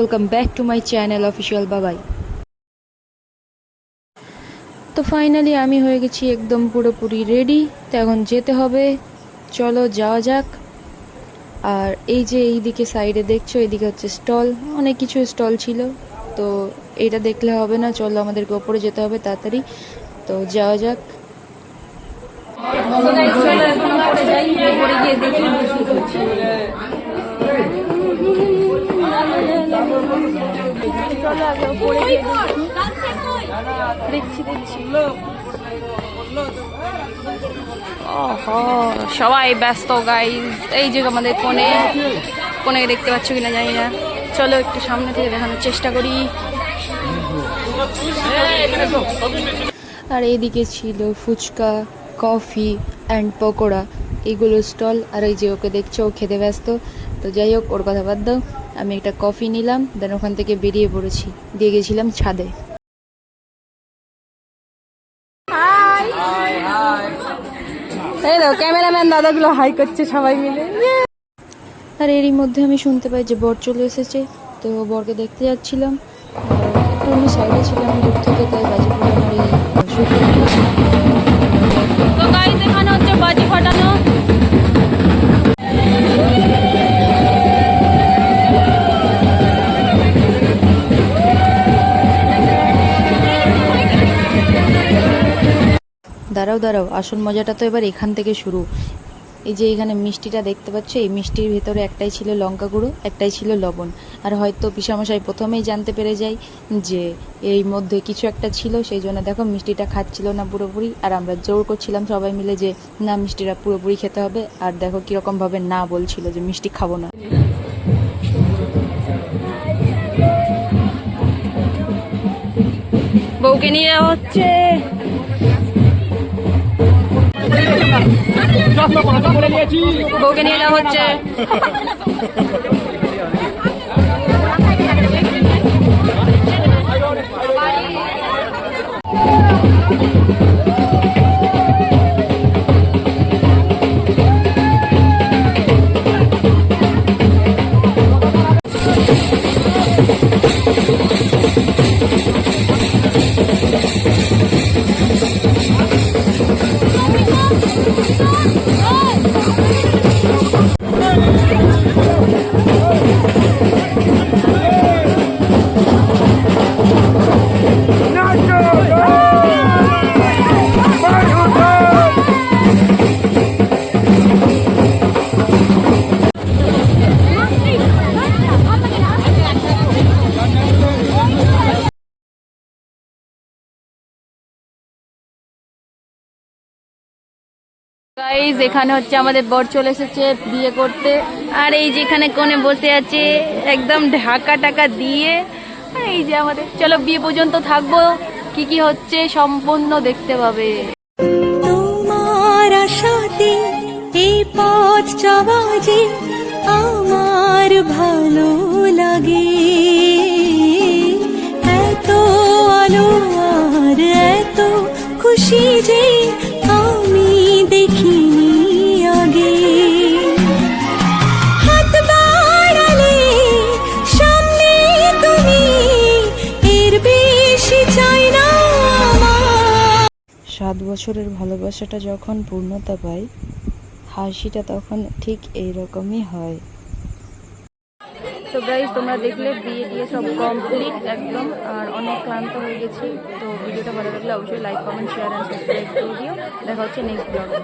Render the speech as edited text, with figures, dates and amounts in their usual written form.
Welcome back to my channel official বাবাই। তো finally আমি হয়ে গেছি একদম পুরোপুরি রেডি। তো এখন যেতে হবে, চলো যাওয়া যাক। আর এই যে এইদিকে সাইডে দেখছো, এইদিকে হচ্ছে স্টল, অনেক কিছু স্টল ছিল। তো এটা দেখলে হবে না, চলো আমাদেরকে ওপরে যেতে হবে তাড়াতাড়ি। তো যাওয়া যাক। সবাই ব্যস্ত গাইজ। এই যে আমাদের কোনে দেখতে পাচ্ছ কিনা জানি না, চলো একটু সামনে থেকে দেখানোর চেষ্টা করি। আর এইদিকে ছিল ফুচকা, কফি অ্যান্ড পকোড়া, এগুলো স্টল। আর এই যে ওকে দেখছো, ও খেতে ব্যস্ত। তো যাই হোক, ওর কথা বাদ দাও। আমি একটা কফি নিলাম, দেন ওখান থেকে বেরিয়ে পড়েছি, দিয়ে গেছিলাম ছাদে। এই দেখো ক্যামেরাম্যান দাদাগুলো হাই করছে সবাই মিলে। আর এরই মধ্যে আমি শুনতে পাই যে বর চলে এসেছে। তো বরকে দেখতে যাচ্ছিলাম, একটু আমি সাইডে ছিলাম দূর থেকে, তাই বাজি ফাটানোর তো গাইস এখানে হচ্ছে বাজি ফাটানো। দাঁড়াও, আসল মজাটা তো এবার এখান থেকে শুরু। এই যে এখানে মিষ্টিটা দেখতে পাচ্ছ, এই মিষ্টির ভেতরে একটাই ছিল লঙ্কা গুঁড়ো, একটাই ছিল লবণ। আর হয়তো পিসামশাই প্রথমেই জানতে পেরে যায় যে এই মধ্যে কিছু একটা ছিল, সেই জন্য দেখো মিষ্টিটা খাচ্ছিল না পুরোপুরি। আর আমরা জোর করছিলাম সবাই মিলে যে না, মিষ্টিটা পুরোপুরি খেতে হবে। আর দেখো কীরকমভাবে না বলছিল যে মিষ্টি খাবো না। বউকে নিয়ে হচ্ছে বউকে নিয়ে যাওয়া হচ্ছে। গাইস এখানে হচ্ছে আমাদের বর চলে এসেছে বিয়ে করতে। আর এই যেখানে কোণে বসে আছে একদম ঢাকা টাকা দিয়ে। এই যে আমাদের, চলো বিয়ে পর্যন্ত থাকবো, কি কি হচ্ছে সম্পূর্ণ দেখতে পাবে। তোমার আশাতে এই পথ চলা যে আমার ভালো লাগে, এত আলো আর এত খুশি যে আমি দেখিনি আগে। হাত বাড়ালে সামনে তুমি, এর বেশি চাই না। 7 বছরের ভালোবাসাটা যখন পূর্ণতা পায়, হাসিটা তখন ঠিক এইরকমই হয়। তো গাইস তোমরা দেখলে বিয়ে দিয়ে সব কমপ্লিট একদম, আর অনেক ক্লান্ত হয়ে গেছি। তো ভিডিওটা ভালো লাগলে অবশ্যই like, comment, share and subscribe করে দিও। দেখা হচ্ছে নেক্সট ব্লগে।